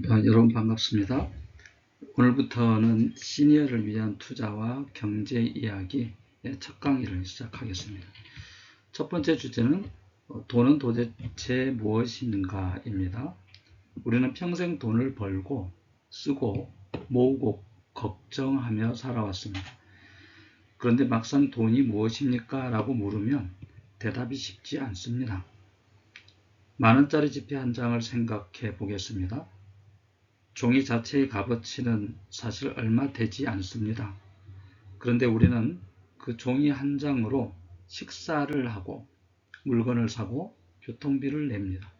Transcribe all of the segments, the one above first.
여러분 반갑습니다. 오늘부터는 시니어를 위한 투자와 경제 이야기 첫 강의를 시작하겠습니다. 첫 번째 주제는 돈은 도대체 무엇인가 입니다. 우리는 평생 돈을 벌고 쓰고 모으고 걱정하며 살아왔습니다. 그런데 막상 돈이 무엇입니까? 라고 물으면 대답이 쉽지 않습니다. 만원짜리 지폐 한 장을 생각해 보겠습니다. 종이 자체의 값어치는 사실 얼마 되지 않습니다. 그런데 우리는 그 종이 한 장으로 식사를 하고 물건을 사고 교통비를 냅니다.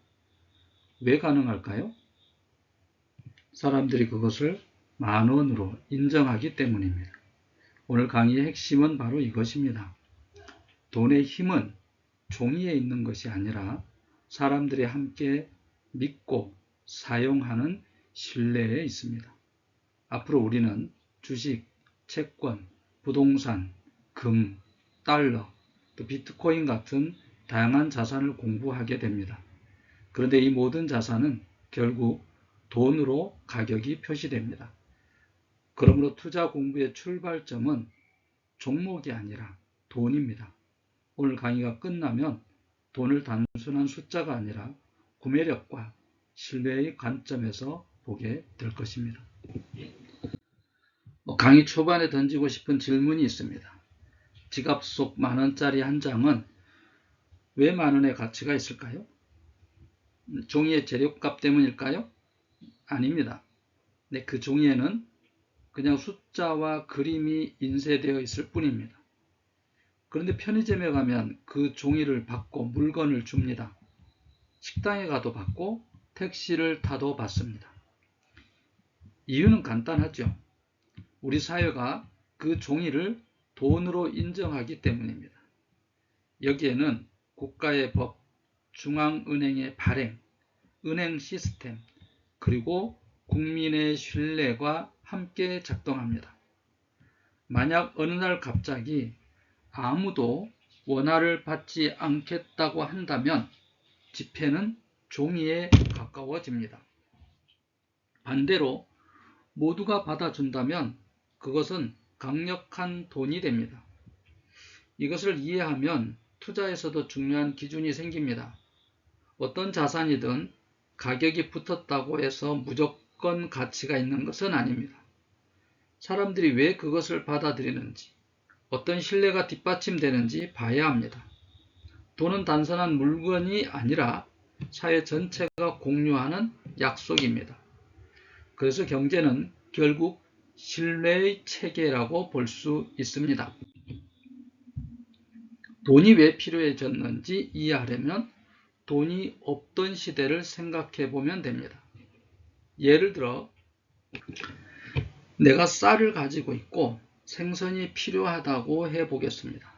왜 가능할까요? 사람들이 그것을 만원으로 인정하기 때문입니다. 오늘 강의의 핵심은 바로 이것입니다. 돈의 힘은 종이에 있는 것이 아니라 사람들이 함께 믿고 사용하는 신뢰에 있습니다. 앞으로 우리는 주식, 채권, 부동산, 금, 달러, 또 비트코인 같은 다양한 자산을 공부하게 됩니다. 그런데 이 모든 자산은 결국 돈으로 가격이 표시됩니다. 그러므로 투자 공부의 출발점은 종목이 아니라 돈입니다. 오늘 강의가 끝나면 돈을 단순한 숫자가 아니라 구매력과 신뢰의 관점에서 보게 될 것입니다. 강의 초반에 던지고 싶은 질문이 있습니다. 지갑 속 만원짜리 한 장은 왜 만원의 가치가 있을까요? 종이의 재료값 때문일까요? 아닙니다. 그 종이에는 그냥 숫자와 그림이 인쇄되어 있을 뿐입니다. 그런데 편의점에 가면 그 종이를 받고 물건을 줍니다. 식당에 가도 받고 택시를 타도 받습니다. 이유는 간단하죠. 우리 사회가 그 종이를 돈으로 인정하기 때문입니다. 여기에는 국가의 법, 중앙은행의 발행, 은행 시스템, 그리고 국민의 신뢰가 함께 작동합니다. 만약 어느 날 갑자기 아무도 원화를 받지 않겠다고 한다면 지폐는 종이에 가까워집니다. 반대로 모두가 받아준다면 그것은 강력한 돈이 됩니다. 이것을 이해하면 투자에서도 중요한 기준이 생깁니다. 어떤 자산이든 가격이 붙었다고 해서 무조건 가치가 있는 것은 아닙니다. 사람들이 왜 그것을 받아들이는지, 어떤 신뢰가 뒷받침되는지 봐야 합니다. 돈은 단순한 물건이 아니라 사회 전체가 공유하는 약속입니다. 그래서 경제는 결국 신뢰의 체계라고 볼 수 있습니다. 돈이 왜 필요해졌는지 이해하려면 돈이 없던 시대를 생각해 보면 됩니다. 예를 들어 내가 쌀을 가지고 있고 생선이 필요하다고 해보겠습니다.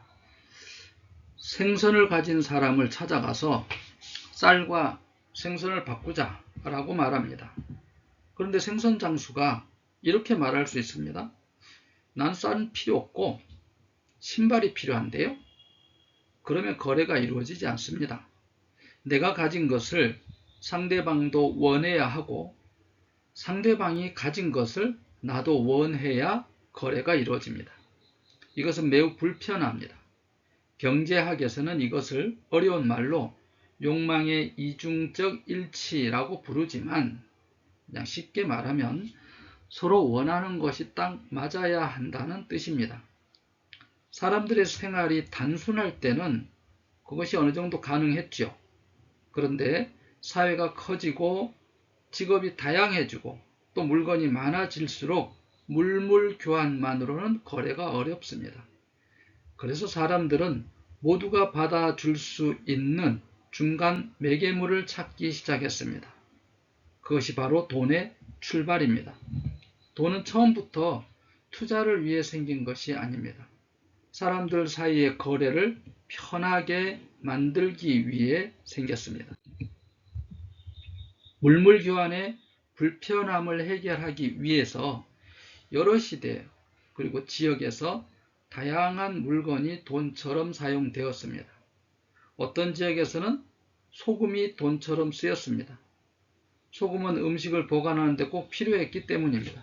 생선을 가진 사람을 찾아가서 쌀과 생선을 바꾸자 라고 말합니다. 그런데 생선 장수가 이렇게 말할 수 있습니다. 난 쌀은 필요 없고 신발이 필요한데요. 그러면 거래가 이루어지지 않습니다. 내가 가진 것을 상대방도 원해야 하고 상대방이 가진 것을 나도 원해야 거래가 이루어집니다. 이것은 매우 불편합니다. 경제학에서는 이것을 어려운 말로 욕망의 이중적 일치라고 부르지만 그냥 쉽게 말하면 서로 원하는 것이 딱 맞아야 한다는 뜻입니다. 사람들의 생활이 단순할 때는 그것이 어느 정도 가능했죠. 그런데 사회가 커지고 직업이 다양해지고 또 물건이 많아질수록 물물 교환만으로는 거래가 어렵습니다. 그래서 사람들은 모두가 받아줄 수 있는 중간 매개물을 찾기 시작했습니다. 그것이 바로 돈의 출발입니다. 돈은 처음부터 투자를 위해 생긴 것이 아닙니다. 사람들 사이의 거래를 편하게 만들기 위해 생겼습니다. 물물 교환의 불편함을 해결하기 위해서 여러 시대 그리고 지역에서 다양한 물건이 돈처럼 사용되었습니다. 어떤 지역에서는 소금이 돈처럼 쓰였습니다. 소금은 음식을 보관하는 데 꼭 필요했기 때문입니다.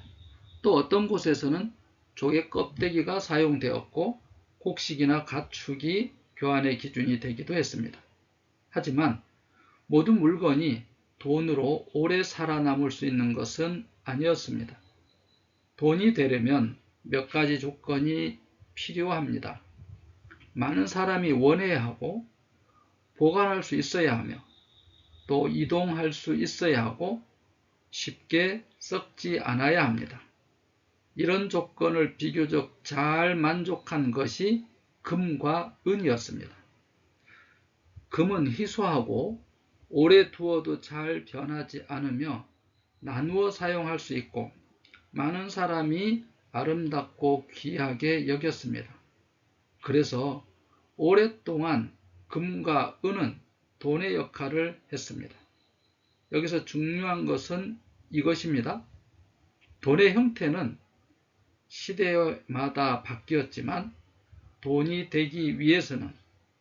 또 어떤 곳에서는 조개 껍데기가 사용되었고 곡식이나 가축이 교환의 기준이 되기도 했습니다. 하지만 모든 물건이 돈으로 오래 살아남을 수 있는 것은 아니었습니다. 돈이 되려면 몇 가지 조건이 필요합니다. 많은 사람이 원해야 하고 보관할 수 있어야 하며 또 이동할 수 있어야 하고 쉽게 썩지 않아야 합니다. 이런 조건을 비교적 잘 만족한 것이 금과 은이었습니다. 금은 희소하고 오래 두어도 잘 변하지 않으며 나누어 사용할 수 있고 많은 사람이 아름답고 귀하게 여겼습니다. 그래서 오랫동안 금과 은은 돈의 역할을 했습니다. 여기서 중요한 것은 이것입니다. 돈의 형태는 시대마다 바뀌었지만 돈이 되기 위해서는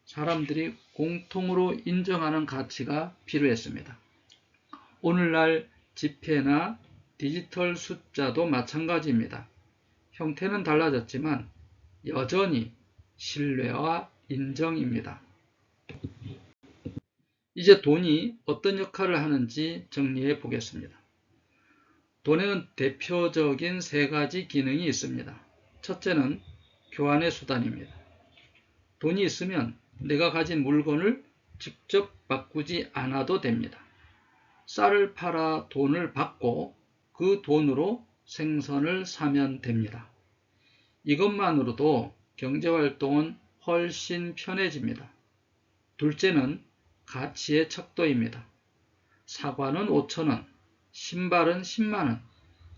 사람들이 공통으로 인정하는 가치가 필요했습니다. 오늘날 지폐나 디지털 숫자도 마찬가지입니다. 형태는 달라졌지만 여전히 신뢰와 인정입니다. 이제 돈이 어떤 역할을 하는지 정리해 보겠습니다. 돈에는 대표적인 세 가지 기능이 있습니다. 첫째는 교환의 수단입니다. 돈이 있으면 내가 가진 물건을 직접 바꾸지 않아도 됩니다. 쌀을 팔아 돈을 받고 그 돈으로 생선을 사면 됩니다. 이것만으로도 경제활동은 훨씬 편해집니다. 둘째는 가치의 척도입니다. 사과는 5,000원, 신발은 10만원,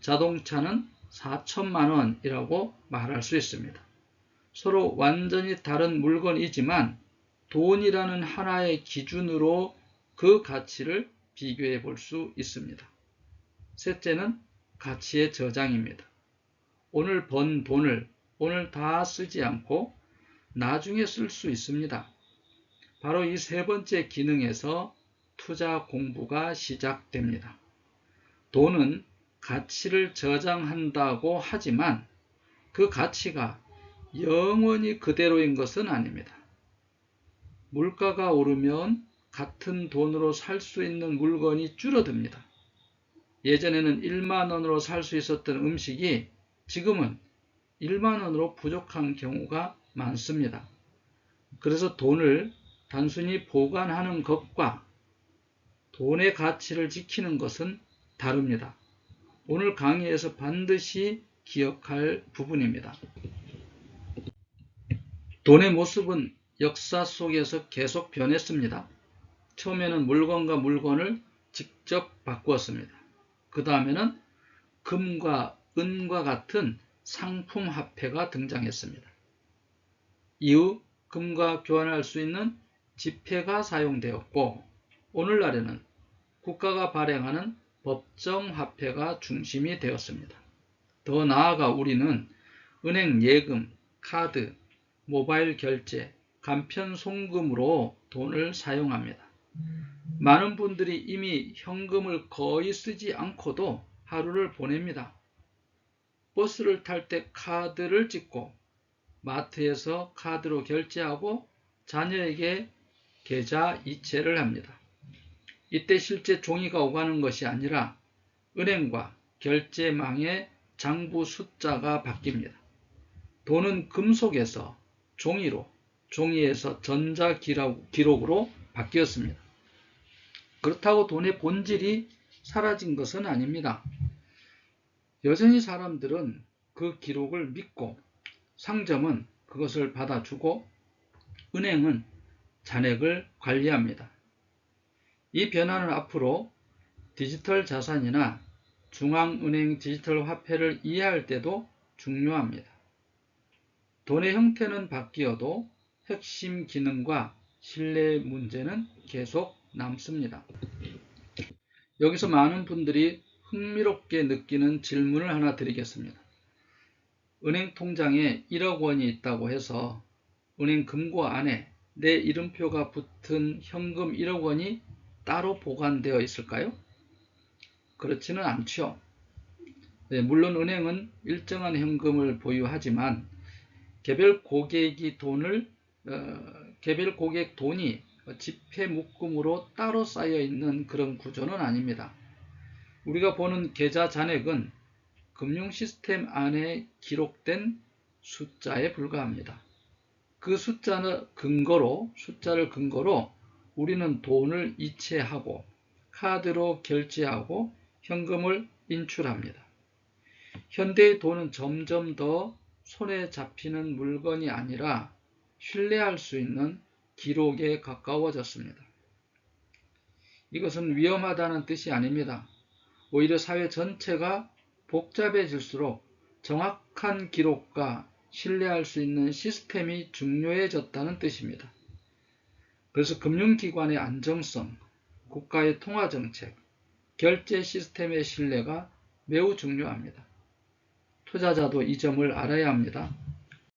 자동차는 4천만원이라고 말할 수 있습니다. 서로 완전히 다른 물건이지만 돈이라는 하나의 기준으로 그 가치를 비교해 볼 수 있습니다. 셋째는 가치의 저장입니다. 오늘 번 돈을 오늘 다 쓰지 않고 나중에 쓸 수 있습니다. 바로 이 세 번째 기능에서 투자 공부가 시작됩니다. 돈은 가치를 저장한다고 하지만 그 가치가 영원히 그대로인 것은 아닙니다. 물가가 오르면 같은 돈으로 살 수 있는 물건이 줄어듭니다. 예전에는 1만 원으로 살 수 있었던 음식이 지금은 1만 원으로 부족한 경우가 많습니다. 그래서 돈을 단순히 보관하는 것과 돈의 가치를 지키는 것은 다릅니다. 오늘 강의에서 반드시 기억할 부분입니다. 돈의 모습은 역사 속에서 계속 변했습니다. 처음에는 물건과 물건을 직접 바꾸었습니다. 그 다음에는 금과 은과 같은 상품 화폐가 등장했습니다. 이후 금과 교환할 수 있는 지폐가 사용되었고 오늘날에는 국가가 발행하는 법정 화폐가 중심이 되었습니다. 더 나아가 우리는 은행 예금, 카드, 모바일 결제, 간편 송금으로 돈을 사용합니다. 많은 분들이 이미 현금을 거의 쓰지 않고도 하루를 보냅니다. 버스를 탈 때 카드를 찍고 마트에서 카드로 결제하고 자녀에게 계좌 이체를 합니다. 이때 실제 종이가 오가는 것이 아니라 은행과 결제망의 장부 숫자가 바뀝니다. 돈은 금속에서 종이로, 종이에서 전자기록으로 바뀌었습니다. 그렇다고 돈의 본질이 사라진 것은 아닙니다. 여전히 사람들은 그 기록을 믿고 상점은 그것을 받아주고 은행은 잔액을 관리합니다. 이 변화는 앞으로 디지털 자산이나 중앙은행 디지털 화폐를 이해할 때도 중요합니다. 돈의 형태는 바뀌어도 핵심 기능과 신뢰 문제는 계속 남습니다. 여기서 많은 분들이 흥미롭게 느끼는 질문을 하나 드리겠습니다. 은행 통장에 1억 원이 있다고 해서 은행 금고 안에 내 이름표가 붙은 현금 1억 원이 따로 보관되어 있을까요? 그렇지는 않죠. 물론 은행은 일정한 현금을 보유하지만 개별 고객 돈이 지폐 묶음으로 따로 쌓여 있는 그런 구조는 아닙니다. 우리가 보는 계좌 잔액은 금융 시스템 안에 기록된 숫자에 불과합니다. 그 숫자를 근거로 우리는 돈을 이체하고 카드로 결제하고 현금을 인출합니다. 현대의 돈은 점점 더 손에 잡히는 물건이 아니라 신뢰할 수 있는 기록에 가까워졌습니다. 이것은 위험하다는 뜻이 아닙니다. 오히려 사회 전체가 복잡해질수록 정확한 기록과 신뢰할 수 있는 시스템이 중요해졌다는 뜻입니다. 그래서 금융기관의 안정성, 국가의 통화정책, 결제 시스템의 신뢰가 매우 중요합니다. 투자자도 이 점을 알아야 합니다.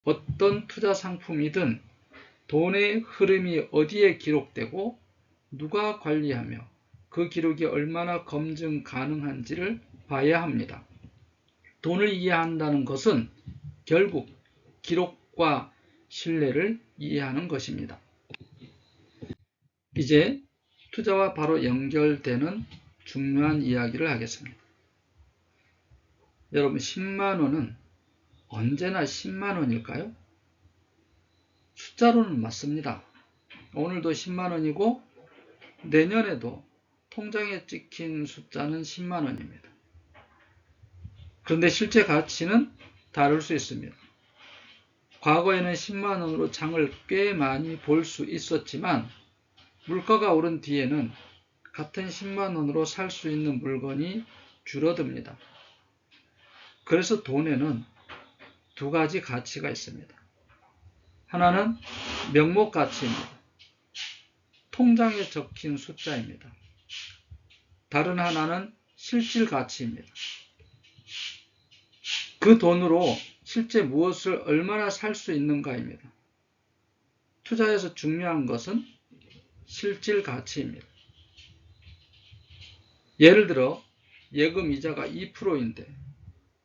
어떤 투자 상품이든 돈의 흐름이 어디에 기록되고 누가 관리하며 그 기록이 얼마나 검증 가능한지를 봐야 합니다. 돈을 이해한다는 것은 결국 기록과 신뢰를 이해하는 것입니다. 이제 투자와 바로 연결되는 중요한 이야기를 하겠습니다. 여러분, 10만 원은 언제나 10만 원일까요? 숫자로는 맞습니다. 오늘도 10만 원이고 내년에도 통장에 찍힌 숫자는 10만 원입니다. 그런데 실제 가치는 다를 수 있습니다. 과거에는 10만 원으로 장을 꽤 많이 볼 수 있었지만 물가가 오른 뒤에는 같은 10만 원으로 살 수 있는 물건이 줄어듭니다. 그래서 돈에는 두 가지 가치가 있습니다. 하나는 명목 가치입니다. 통장에 적힌 숫자입니다. 다른 하나는 실질 가치입니다. 그 돈으로 실제 무엇을 얼마나 살 수 있는가입니다. 투자에서 중요한 것은 실질 가치입니다. 예를 들어 예금 이자가 2%인데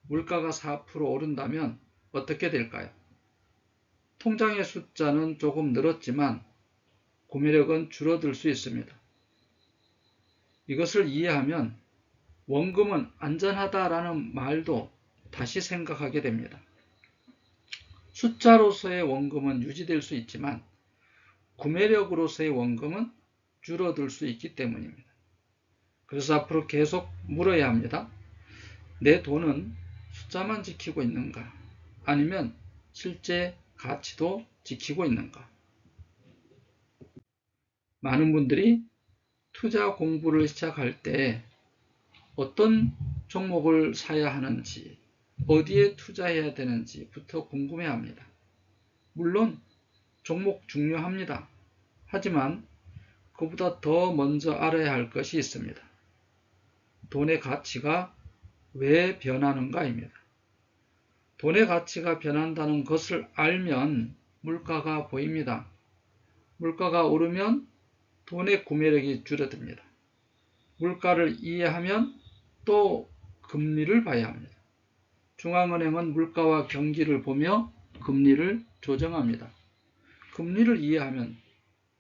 물가가 4% 오른다면 어떻게 될까요? 통장의 숫자는 조금 늘었지만 구매력은 줄어들 수 있습니다. 이것을 이해하면 원금은 안전하다라는 말도 다시 생각하게 됩니다. 숫자로서의 원금은 유지될 수 있지만 구매력으로서의 원금은 줄어들 수 있기 때문입니다. 그래서 앞으로 계속 물어야 합니다. 내 돈은 숫자만 지키고 있는가? 아니면 실제 가치도 지키고 있는가? 많은 분들이 투자 공부를 시작할 때 어떤 종목을 사야 하는지, 어디에 투자해야 되는지부터 궁금해합니다. 물론 종목 중요합니다. 하지만 그보다 더 먼저 알아야 할 것이 있습니다. 돈의 가치가 왜 변하는가입니다. 돈의 가치가 변한다는 것을 알면 물가가 보입니다. 물가가 오르면 돈의 구매력이 줄어듭니다. 물가를 이해하면 또 금리를 봐야 합니다. 중앙은행은 물가와 경기를 보며 금리를 조정합니다. 금리를 이해하면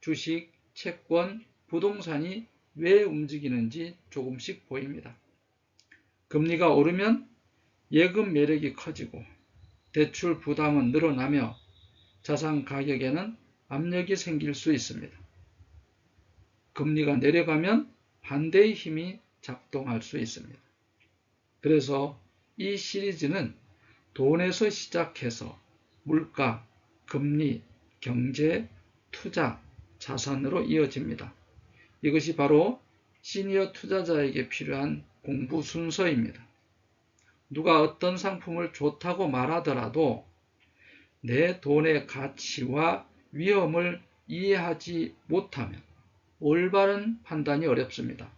주식, 채권, 부동산이 왜 움직이는지 조금씩 보입니다. 금리가 오르면 예금 매력이 커지고 대출 부담은 늘어나며 자산 가격에는 압력이 생길 수 있습니다. 금리가 내려가면 반대의 힘이 작동할 수 있습니다. 그래서 이 시리즈는 돈에서 시작해서 물가, 금리, 경제, 투자, 자산으로 이어집니다. 이것이 바로 시니어 투자자에게 필요한 공부 순서입니다. 누가 어떤 상품을 좋다고 말하더라도 내 돈의 가치와 위험을 이해하지 못하면 올바른 판단이 어렵습니다.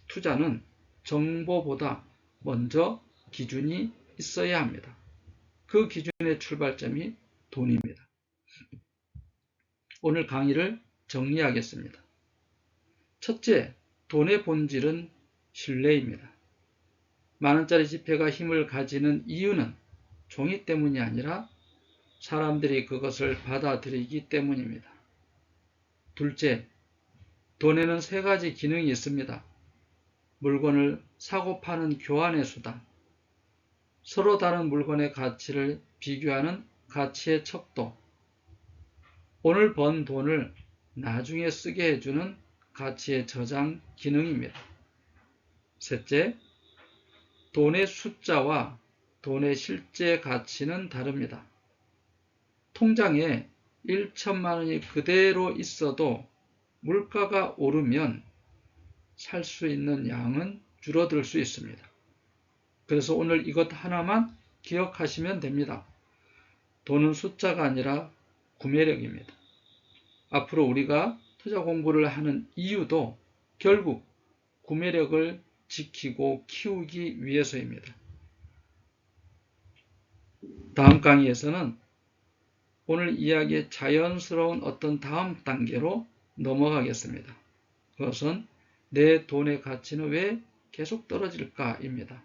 투자는 정보보다 먼저 기준이 있어야 합니다. 그 기준의 출발점이 돈입니다. 오늘 강의를 정리하겠습니다. 첫째, 돈의 본질은 신뢰입니다. 만원짜리 지폐가 힘을 가지는 이유는 종이 때문이 아니라 사람들이 그것을 받아들이기 때문입니다. 둘째, 돈에는 세 가지 기능이 있습니다. 물건을 사고 파는 교환의 수단, 서로 다른 물건의 가치를 비교하는 가치의 척도, 오늘 번 돈을 나중에 쓰게 해주는 가치의 저장 기능입니다. 셋째, 돈의 숫자와 돈의 실제 가치는 다릅니다. 통장에 1천만 원이 그대로 있어도 물가가 오르면 살 수 있는 양은 줄어들 수 있습니다. 그래서 오늘 이것 하나만 기억하시면 됩니다. 돈은 숫자가 아니라 구매력입니다. 앞으로 우리가 투자 공부를 하는 이유도 결국 구매력을 지키고 키우기 위해서입니다. 다음 강의에서는 오늘 이야기의 자연스러운 어떤 다음 단계로 넘어가겠습니다. 그것은 내 돈의 가치는 왜 계속 떨어질까입니다.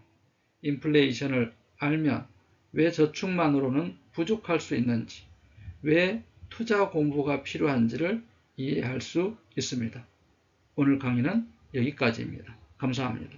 인플레이션을 알면 왜 저축만으로는 부족할 수 있는지, 왜 투자 공부가 필요한지를 이해할 수 있습니다. 오늘 강의는 여기까지입니다. 감사합니다.